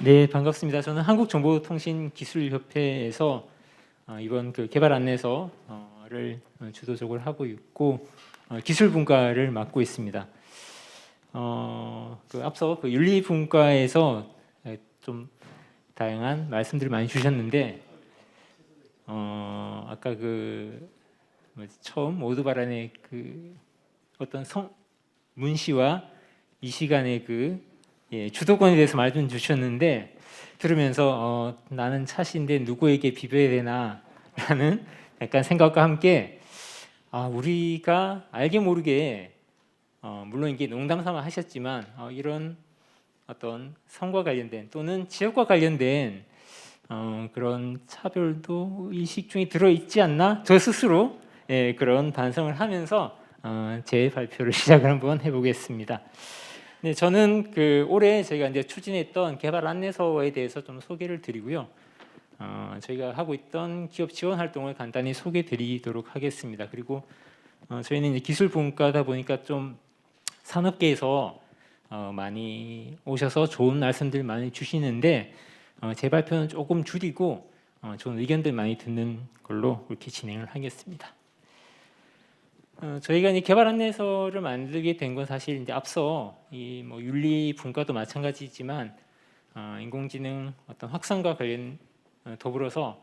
네, 반갑습니다. 저는 한국정보통신기술협회에서 이번 개발 안내서를 주도적으로 하고 있고 기술 분과를 맡고 있습니다. 앞서 윤리 분과에서 좀 다양한 말씀들을 많이 주셨는데 아까 처음 오드바란의 어떤 문시와 이 시간의 주도권에 대해서 말씀 주셨는데 들으면서 나는 차시인데 누구에게 비벼야 되나 라는 약간 생각과 함께 우리가 알게 모르게 물론 이게 농담 삼아 하셨지만 이런 어떤 성과 관련된 또는 지역과 관련된 그런 차별도 의식 중에 들어있지 않나 저 스스로 그런 반성을 하면서 제 발표를 시작을 한번 해보겠습니다. 네, 저는 올해 저희가 이제 추진했던 개발 안내서에 대해서 좀 소개를 드리고요. 저희가 하고 있던 기업 지원 활동을 간단히 소개드리도록 하겠습니다. 그리고 저희는 이제 기술 분과다 보니까 좀 산업계에서 많이 오셔서 좋은 말씀들 많이 주시는데 제 발표는 조금 줄이고 좋은 의견들 많이 듣는 걸로 그렇게 진행을 하겠습니다. 저희가 이제 개발 안내서를 만들게 된 건 사실 이제 앞서 윤리 분과도 마찬가지지만 인공지능 어떤 확산과 관련 더불어서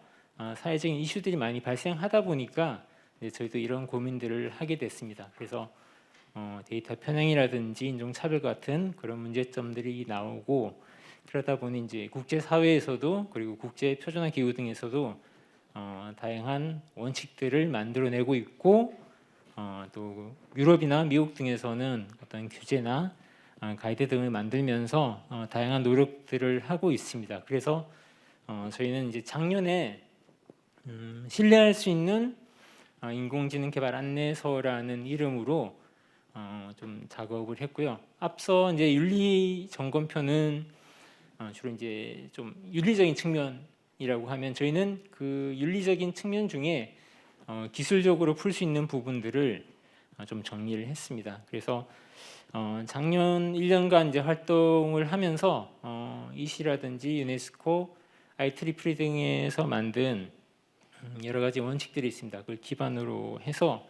사회적인 이슈들이 많이 발생하다 보니까 저희도 이런 고민들을 하게 됐습니다. 그래서 데이터 편향이라든지 인종차별 같은 그런 문제점들이 나오고 그러다 보니 이제 국제 사회에서도 그리고 국제 표준화 기구 등에서도 다양한 원칙들을 만들어내고 있고 또 유럽이나 미국 등에서는 어떤 규제나 가이드 등을 만들면서 다양한 노력들을 하고 있습니다. 그래서 저희는 이제 작년에 신뢰할 수 있는 인공지능 개발 안내서라는 이름으로 좀 작업을 했고요. 앞서 이제 윤리 점검표는 주로 이제 좀 윤리적인 측면이라고 하면 저희는 그 윤리적인 측면 중에 기술적으로 풀 수 있는 부분들을 좀 정리를 했습니다. 그래서 작년 1년간 이제 활동을 하면서 이시라든지 유네스코, IEEE 등에서 만든 여러 가지 원칙들이 있습니다. 그걸 기반으로 해서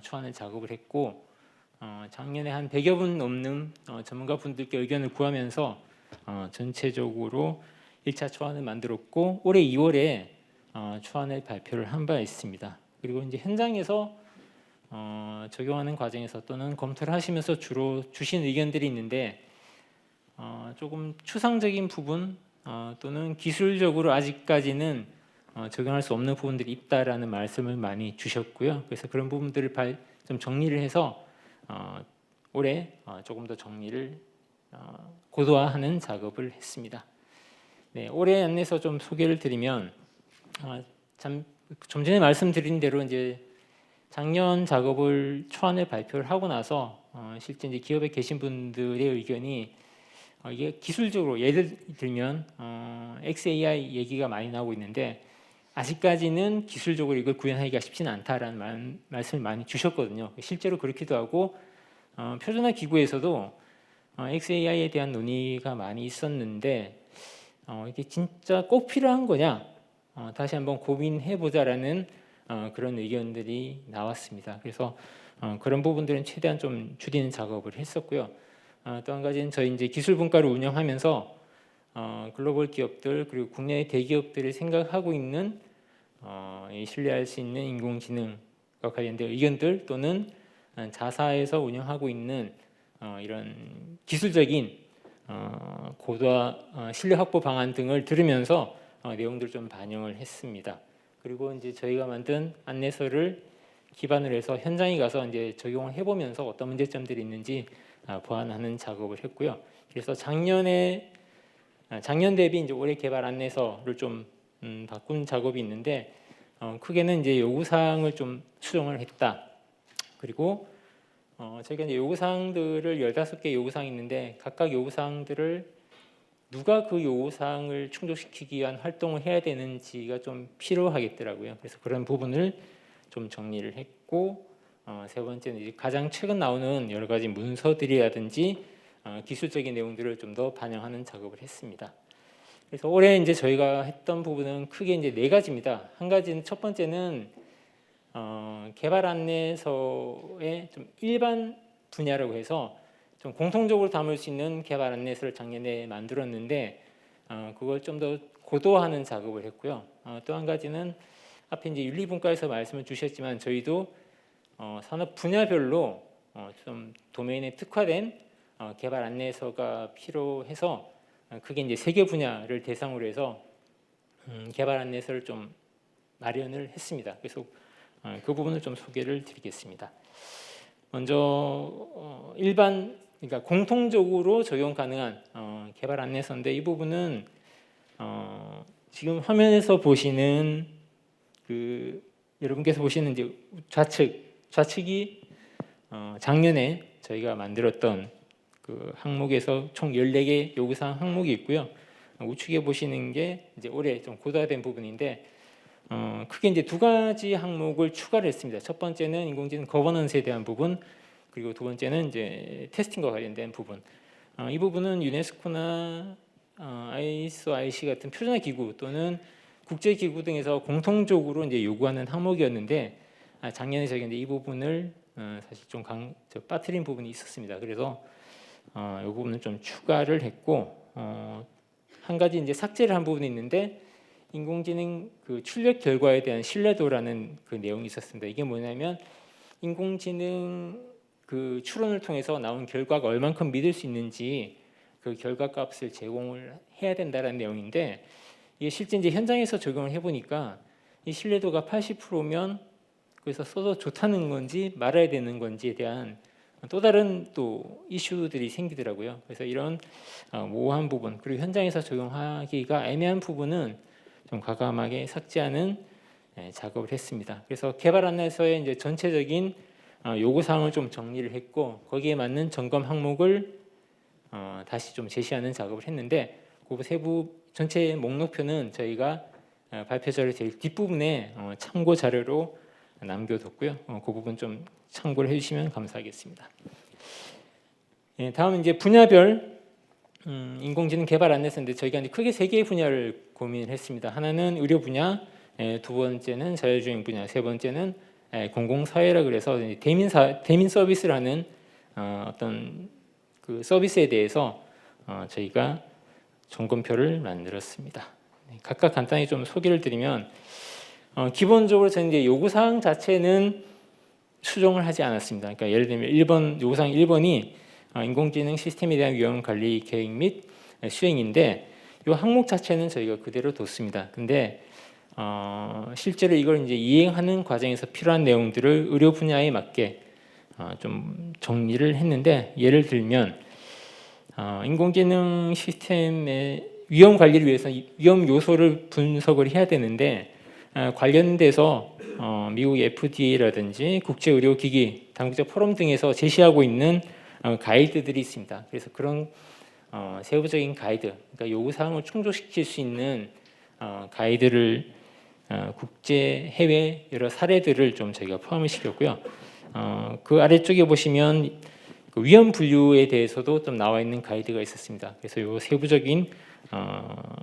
초안을 작업을 했고 작년에 한 100여 분 넘는 전문가 분들께 의견을 구하면서 전체적으로 1차 초안을 만들었고 올해 2월에 초안을 발표를 한 바 있습니다. 그리고 이제 현장에서 적용하는 과정에서 또는 검토를 하시면서 주로 주신 의견들이 있는데 조금 추상적인 부분 또는 기술적으로 아직까지는 적용할 수 없는 부분들이 있다라는 말씀을 많이 주셨고요. 그래서 그런 부분들을 좀 정리를 해서 올해 조금 더 정리를 고도화하는 작업을 했습니다. 네, 올해 안내서 좀 소개를 드리면 좀 전에 말씀드린 대로 이제 작년 작업을 초안을 발표를 하고 나서 실제 이제 기업에 계신 분들의 의견이 이게 기술적으로 예를 들면 XAI 얘기가 많이 나오고 있는데 아직까지는 기술적으로 이걸 구현하기가 쉽지는 않다라는 말씀을 많이 주셨거든요. 실제로 그렇기도 하고 표준화 기구에서도 XAI에 대한 논의가 많이 있었는데 이게 진짜 꼭 필요한 거냐? 다시 한번 고민해보자라는 그런 의견들이 나왔습니다. 그래서 그런 부분들은 최대한 좀 줄이는 작업을 했었고요. 또 한 가지는 저희 이제 기술 분과를 운영하면서 글로벌 기업들 그리고 국내 대기업들을 생각하고 있는 신뢰할 수 있는 인공지능과 관련된 의견들 또는 자사에서 운영하고 있는 이런 기술적인 고도화 신뢰 확보 방안 등을 들으면서 내용들 좀 반영을 했습니다. 그리고 이제 저희가 만든 안내서를 기반으로 해서 현장에 가서 이제 적용을 해보면서 어떤 문제점들이 있는지 보완하는 작업을 했고요. 그래서 작년 대비 이제 올해 개발 안내서를 좀 바꾼 작업이 있는데 크게는 이제 요구사항을 좀 수정을 했다. 그리고 저희가 이제 요구사항들을 15개 요구사항이 있는데 각각 요구사항들을 누가 그 요구사항을 충족시키기 위한 활동을 해야 되는지가 좀 필요하겠더라고요. 그래서 그런 부분을 좀 정리를 했고 세 번째는 이제 가장 최근 나오는 여러 가지 문서들이라든지 기술적인 내용들을 좀 더 반영하는 작업을 했습니다. 그래서 올해 이제 저희가 했던 부분은 크게 이제 네 가지입니다. 한 가지는 첫 번째는 개발 안내서의 좀 일반 분야라고 해서 좀 공통적으로 담을 수 있는 개발 안내서를 작년에 만들었는데 그걸 좀 더 고도화하는 작업을 했고요. 또 한 가지는 앞에 이제 윤리분과에서 말씀을 주셨지만 저희도 산업 분야별로 좀 도메인에 특화된 개발 안내서가 필요해서 그게 이제 세 개 분야를 대상으로 해서 개발 안내서를 좀 마련을 했습니다. 그래서 그 부분을 좀 소개를 드리겠습니다. 먼저 일반 그러니까 공통적으로 적용 가능한 개발 안내서인데 이 부분은 지금 화면에서 보시는 그 여러분께서 보시는 이제 좌측이 작년에 저희가 만들었던 그 항목에서 총 14개 요구사항 항목이 있고요. 우측에 보시는 게 이제 올해 좀 고도화된 부분인데 크게 이제 두 가지 항목을 추가를 했습니다. 첫 번째는 인공지능 거버넌스에 대한 부분, 그리고 두 번째는 이제 테스팅과 관련된 부분. 이 부분은 유네스코나 ISO, IC 같은 표준화 기구 또는 국제 기구 등에서 공통적으로 이제 요구하는 항목이었는데 작년에 저희가 이제 이 부분을 사실 좀 빠뜨린 부분이 있었습니다. 그래서 이 부분을 좀 추가를 했고 한 가지 이제 삭제를 한 부분이 있는데 인공지능 그 출력 결과에 대한 신뢰도라는 그 내용이 있었습니다. 이게 뭐냐면 인공지능 그 추론을 통해서 나온 결과가 얼만큼 믿을 수 있는지 그 결과 값을 제공을 해야 된다는 내용인데 이게 실제 이제 현장에서 적용을 해보니까 이 신뢰도가 80%면 그래서 써도 좋다는 건지 말아야 되는 건지에 대한 또 다른 또 이슈들이 생기더라고요. 그래서 이런 모호한 부분 그리고 현장에서 적용하기가 애매한 부분은 좀 과감하게 삭제하는 작업을 했습니다. 그래서 개발 안내서의 이제 전체적인 요구 사항을 좀 정리를 했고 거기에 맞는 점검 항목을 다시 좀 제시하는 작업을 했는데 그 세부 전체 목록표는 저희가 발표 자료 제일 뒷부분에 참고 자료로 남겨뒀고요. 그 부분 좀 참고를 해주시면 감사하겠습니다. 다음은 이제 분야별 인공지능 개발 안내서인데 저희가 이제 크게 세 개의 분야를 고민했습니다. 하나는 의료 분야, 두 번째는 자율주행 분야, 세 번째는 공공사회라 그래서 대민 서비스라는 어떤 그 서비스에 대해서 저희가 점검표를 만들었습니다. 각각 간단히 좀 소개를 드리면 기본적으로 저는 이제 요구사항 자체는 수정을 하지 않았습니다. 그러니까 예를 들면 1번 요구사항 1번이 인공지능 시스템에 대한 위험 관리 계획 및 수행인데 이 항목 자체는 저희가 그대로 뒀습니다. 근데 실제로 이걸 이제 이행하는 과정에서 필요한 내용들을 의료 분야에 맞게 좀 정리를 했는데 예를 들면 인공지능 시스템의 위험 관리를 위해서 위험 요소를 분석을 해야 되는데 관련돼서 미국 FDA라든지 국제의료기기, 당국자 포럼 등에서 제시하고 있는 가이드들이 있습니다. 그래서 그런 세부적인 가이드, 그러니까 요구사항을 충족시킬 수 있는 가이드를 국제, 해외 여러 사례들을 좀 저희가 포함을 시켰고요. 그 아래쪽에 보시면 그 위험 분류에 대해서도 좀 나와 있는 가이드가 있었습니다. 그래서 요 세부적인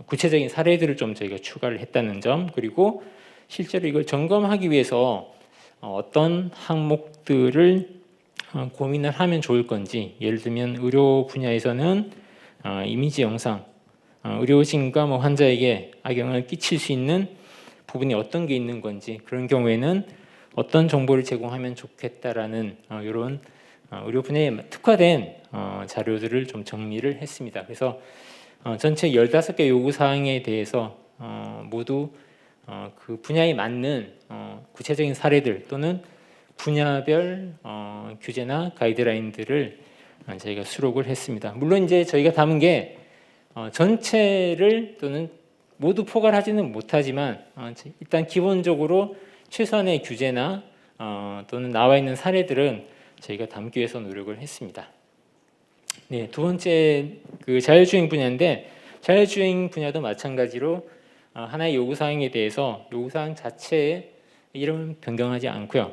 구체적인 사례들을 좀 저희가 추가를 했다는 점, 그리고 실제로 이걸 점검하기 위해서 어떤 항목들을 고민을 하면 좋을 건지, 예를 들면 의료 분야에서는 이미지 영상, 의료진과 뭐 환자에게 악영향을 끼칠 수 있는 부분이 어떤 게 있는 건지, 그런 경우에는 어떤 정보를 제공하면 좋겠다라는 이런 의료 분야에 특화된 자료들을 좀 정리를 했습니다. 그래서 전체 15개 요구 사항에 대해서 모두 그 분야에 맞는 구체적인 사례들 또는 분야별 규제나 가이드라인들을 저희가 수록을 했습니다. 물론 이제 저희가 담은 게 전체를 또는 모두 포괄하지는 못하지만 일단 기본적으로 최소한의 규제나 또는 나와 있는 사례들은 저희가 담기 위해서 노력을 했습니다. 네, 두 번째 그 자율주행 분야인데 자율주행 분야도 마찬가지로 하나의 요구사항에 대해서 요구사항 자체의 이름은 변경하지 않고요.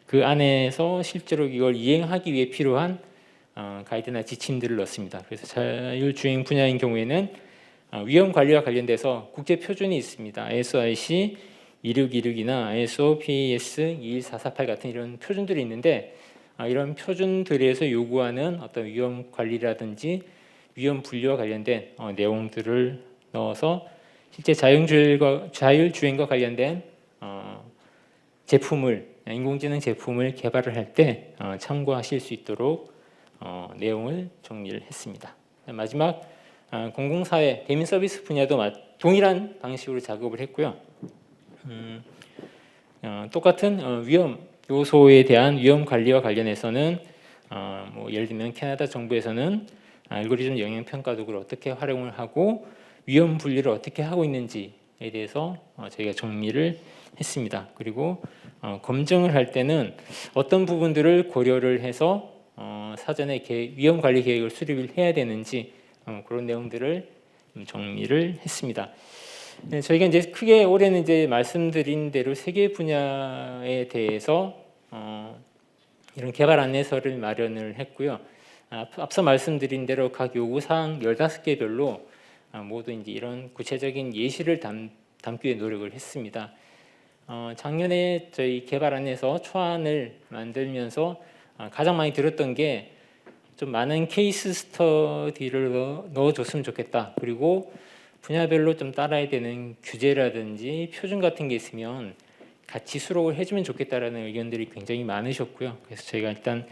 그 안에서 실제로 이걸 이행하기 위해 필요한 가이드나 지침들을 넣습니다. 그래서 자율주행 분야인 경우에는 위험 관리와 관련돼서 국제 표준이 있습니다. ISO/IC 2626이나 ISO PAS 21448 같은 이런 표준들이 있는데 이런 표준들에서 요구하는 어떤 위험 관리라든지 위험 분류와 관련된 내용들을 넣어서 실제 자율주행과 관련된 제품을 인공지능 제품을 개발을 할 때 참고하실 수 있도록 내용을 정리를 했습니다. 마지막 공공사회 대민 서비스 분야도 동일한 방식으로 작업을 했고요. 똑같은 위험 요소에 대한 위험 관리와 관련해서는 뭐 예를 들면 캐나다 정부에서는 알고리즘 영향 평가 도구를 어떻게 활용을 하고 위험 분류를 어떻게 하고 있는지에 대해서 저희가 정리를 했습니다. 그리고 검증을 할 때는 어떤 부분들을 고려를 해서 사전에 위험 관리 계획을 수립을 해야 되는지 그런 내용들을 정리를 했습니다. 네, 저희가 이제 크게 올해는 이제 말씀드린 대로 세 개 분야에 대해서 이런 개발 안내서를 마련을 했고요. 앞서 말씀드린 대로 각 요구사항 15개별로 모두 이제 이런 구체적인 예시를 담기 위해 노력을 했습니다. 작년에 저희 개발 안내서 초안을 만들면서 가장 많이 들었던 게 좀 많은 케이스 스터디를 넣어줬으면 좋겠다. 그리고 분야별로 좀 따라야 되는 규제라든지 표준 같은 게 있으면 같이 수록을 해주면 좋겠다라는 의견들이 굉장히 많으셨고요. 그래서 저희가 일단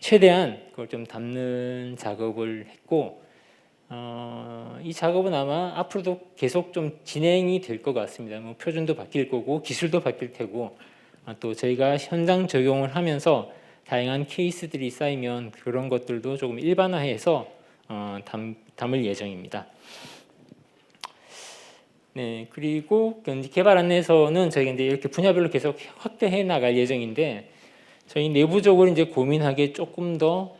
최대한 그걸 좀 담는 작업을 했고 이 작업은 아마 앞으로도 계속 좀 진행이 될 것 같습니다. 뭐 표준도 바뀔 거고 기술도 바뀔 테고 또 저희가 현장 적용을 하면서 다양한 케이스들이 쌓이면 그런 것들도 조금 일반화해서 담을 예정입니다. 네, 그리고 개발 안내서는 저희가 이제 이렇게 분야별로 계속 확대해 나갈 예정인데 저희 내부적으로 이제 고민하기에 조금 더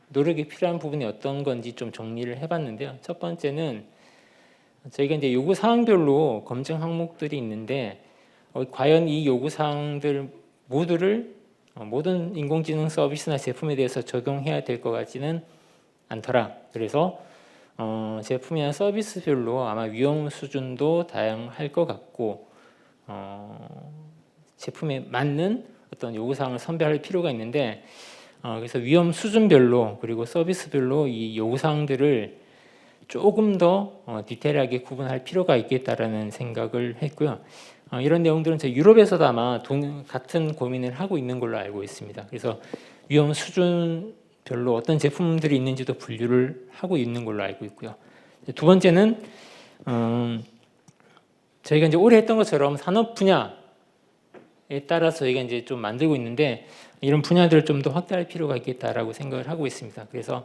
노력이 필요한 부분이 어떤 건지 좀 정리를 해봤는데요. 첫 번째는 저희가 이제 요구 사항별로 검증 항목들이 있는데 과연 이 요구 사항들 모두를 모든 인공지능 서비스나 제품에 대해서 적용해야 될 것 같지는 않더라. 그래서 제품이나 서비스별로 아마 위험 수준도 다양할 것 같고 제품에 맞는 어떤 요구사항을 선별할 필요가 있는데 그래서 위험 수준별로 그리고 서비스별로 이 요구사항들을 조금 더 디테일하게 구분할 필요가 있겠다라는 생각을 했고요. 이런 내용들은 저희 유럽에서도 아마 같은 고민을 하고 있는 걸로 알고 있습니다. 그래서 위험 수준별로 어떤 제품들이 있는지도 분류를 하고 있는 걸로 알고 있고요. 두 번째는 저희가 이제 올해 했던 것처럼 산업 분야에 따라서 저희가 이제 좀 만들고 있는데 이런 분야들을 좀 더 확대할 필요가 있겠다라고 생각을 하고 있습니다. 그래서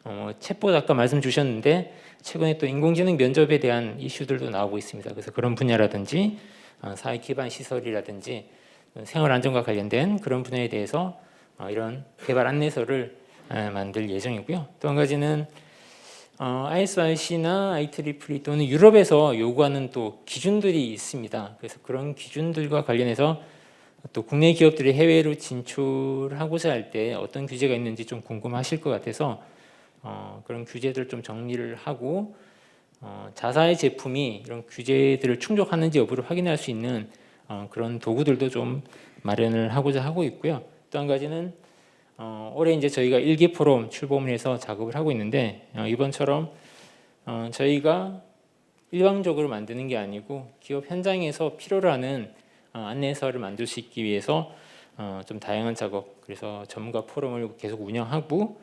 챗봇 아까 말씀 주셨는데 최근에 또 인공지능 면접에 대한 이슈들도 나오고 있습니다. 그래서 그런 분야라든지 사회 기반 시설이라든지 생활 안전과 관련된 그런 분야에 대해서 이런 개발 안내서를 만들 예정이고요. 또 한 가지는 ISRC나 IEEE 또는 유럽에서 요구하는 또 기준들이 있습니다. 그래서 그런 기준들과 관련해서 또 국내 기업들이 해외로 진출하고자 할 때 어떤 규제가 있는지 좀 궁금하실 것 같아서 그런 규제들 좀 정리를 하고 자사의 제품이 이런 규제들을 충족하는지 여부를 확인할 수 있는 그런 도구들도 좀 마련을 하고자 하고 있고요. 또 한 가지는 올해 이제 저희가 일기 포럼 출범을 해서 작업을 하고 있는데 이번처럼 저희가 일방적으로 만드는 게 아니고 기업 현장에서 필요로 하는 안내서를 만들 수 있기 위해서 좀 다양한 작업, 그래서 전문가 포럼을 계속 운영하고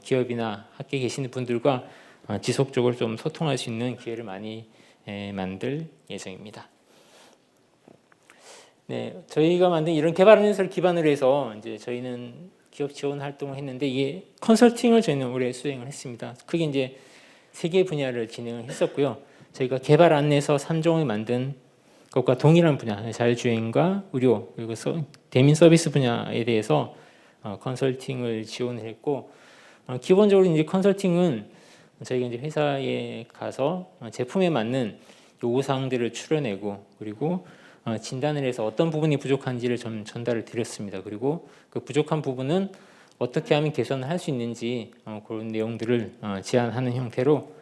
기업이나 학계에 계시는 분들과 지속적으로 좀 소통할 수 있는 기회를 많이 만들 예정입니다. 네, 저희가 만든 이런 개발 안내서를 기반으로 해서 이제 저희는 기업 지원 활동을 했는데 이게 컨설팅을 저희는 올해 수행을 했습니다. 크게 이제 3개 분야를 진행을 했었고요. 저희가 개발 안내서 3종을 만든 것과 동일한 분야, 자율주행과 의료 그리고 대민 서비스 분야에 대해서 컨설팅을 지원을 했고 기본적으로 이제 컨설팅은 저희가 이제 회사에 가서 제품에 맞는 요구 사항들을 추려내고 그리고 진단을 해서 어떤 부분이 부족한지를 좀 전달을 드렸습니다. 그리고 그 부족한 부분은 어떻게 하면 개선을 할 수 있는지 그런 내용들을 제안하는 형태로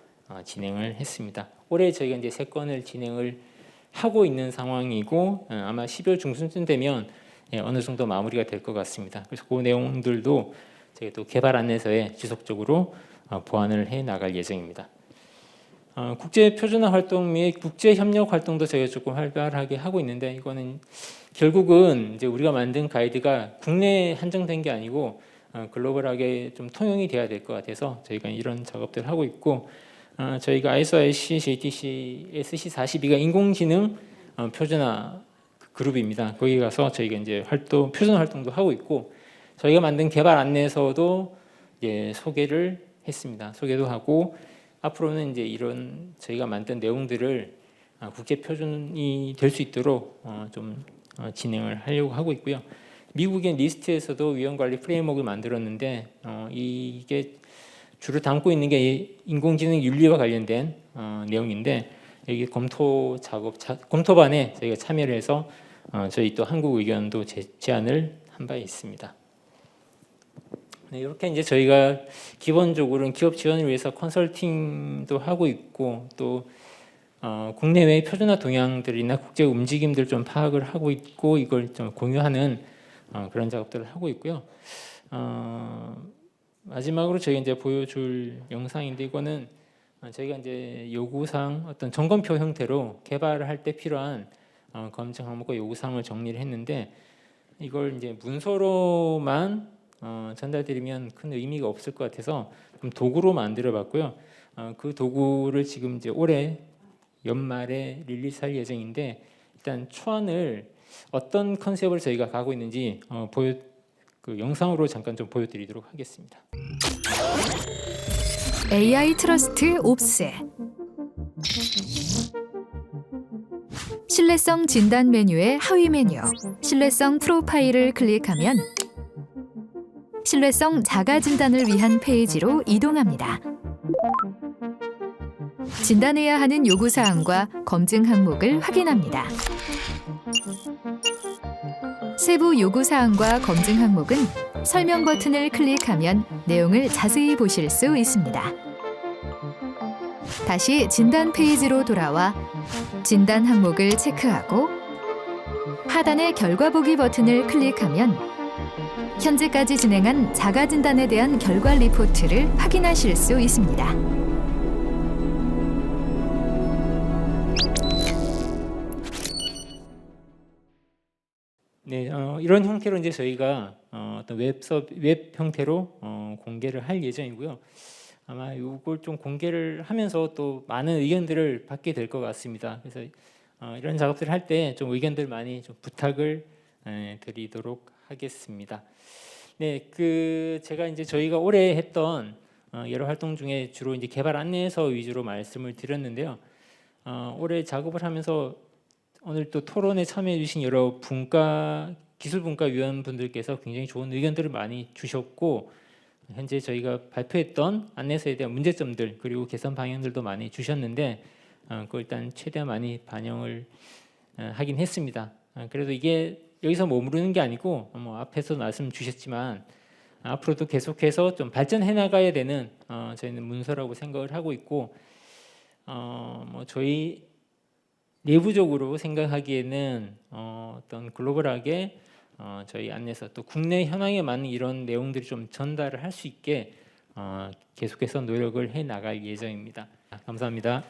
진행을 했습니다. 올해 저희가 이제 3건을 진행을 하고 있는 상황이고 아마 12월 중순쯤 되면 어느 정도 마무리가 될 것 같습니다. 그래서 그 내용들도 저희가 또 개발 안내서에 지속적으로 보완을 해 나갈 예정입니다. 국제 표준화 활동 및 국제 협력 활동도 저희가 조금 활발하게 하고 있는데 이거는 결국은 이제 우리가 만든 가이드가 국내에 한정된 게 아니고 글로벌하게 좀 통용이 돼야 될 것 같아서 저희가 이런 작업들을 하고 있고 저희가 ISO/IC JTC SC42가 인공지능 표준화 그룹입니다. 거기 가서 저희가 이제 표준화 활동도 하고 있고 저희가 만든 개발 안내서도 이제 소개를 했습니다. 소개도 하고 앞으로는 이제 이런 저희가 만든 내용들을 국제 표준이 될 수 있도록 좀 진행을 하려고 하고 있고요. 미국의 리스트에서도 위험 관리 프레임워크를 만들었는데 이게 주로 담고 있는 게 인공지능 윤리와 관련된 내용인데 여기 검토반에 저희가 참여를 해서 저희 또 한국 의견도 제안을 한 바 있습니다. 네, 이렇게 이제 저희가 기본적으로는 기업 지원을 위해서 컨설팅도 하고 있고 또 국내외 표준화 동향들이나 국제 움직임들 좀 파악을 하고 있고 이걸 좀 공유하는 그런 작업들을 하고 있고요. 마지막으로 저희가 이제 보여줄 영상인데 이거는 저희가 이제 요구사항 어떤 점검표 형태로 개발을 할 때 필요한 검증 항목과 요구사항을 정리를 했는데 이걸 이제 문서로만 전달드리면 큰 의미가 없을 것 같아서 좀 도구로 만들어봤고요. 그 도구를 지금 이제 올해 연말에 릴리스할 예정인데 일단 초안을 어떤 컨셉을 저희가 가고 있는지 그 영상으로 잠깐 좀 보여드리도록 하겠습니다. AI 트러스트 옵세 신뢰성 진단 메뉴의 하위 메뉴 신뢰성 프로파일을 클릭하면 신뢰성 자가 진단을 위한 페이지로 이동합니다. 진단해야 하는 요구사항과 검증 항목을 확인합니다. 세부 요구사항과 검증 항목은 설명 버튼을 클릭하면 내용을 자세히 보실 수 있습니다. 다시 진단 페이지로 돌아와 진단 항목을 체크하고 하단의 결과 보기 버튼을 클릭하면 현재까지 진행한 자가 진단에 대한 결과 리포트를 확인하실 수 있습니다. 네, 이런 형태로 이제 저희가 어떤 웹 형태로 공개를 할 예정이고요. 아마 이걸 좀 공개를 하면서 또 많은 의견들을 받게 될 것 같습니다. 그래서 이런 작업들을 할 때 좀 의견들 많이 좀 부탁을 드리도록 하겠습니다. 네, 제가 이제 저희가 올해 했던 여러 활동 중에 주로 이제 개발 안내서 위주로 말씀을 드렸는데요. 올해 작업을 하면서 오늘 또 토론에 참여해 주신 여러 기술분과위원분들께서 굉장히 좋은 의견들을 많이 주셨고 현재 저희가 발표했던 안내서에 대한 문제점들 그리고 개선 방향들도 많이 주셨는데 그걸 일단 최대한 많이 반영을 하긴 했습니다. 그래도 이게 여기서 머무르는 게 아니고 앞에서 말씀 주셨지만 앞으로도 계속해서 좀 발전해 나가야 되는 저희는 문서라고 생각을 하고 있고 저희 내부적으로 생각하기에는 어떤 글로벌하게 저희 안내서 또 국내 현황에 맞는 이런 내용들이 좀 전달을 할 수 있게 계속해서 노력을 해 나갈 예정입니다. 감사합니다.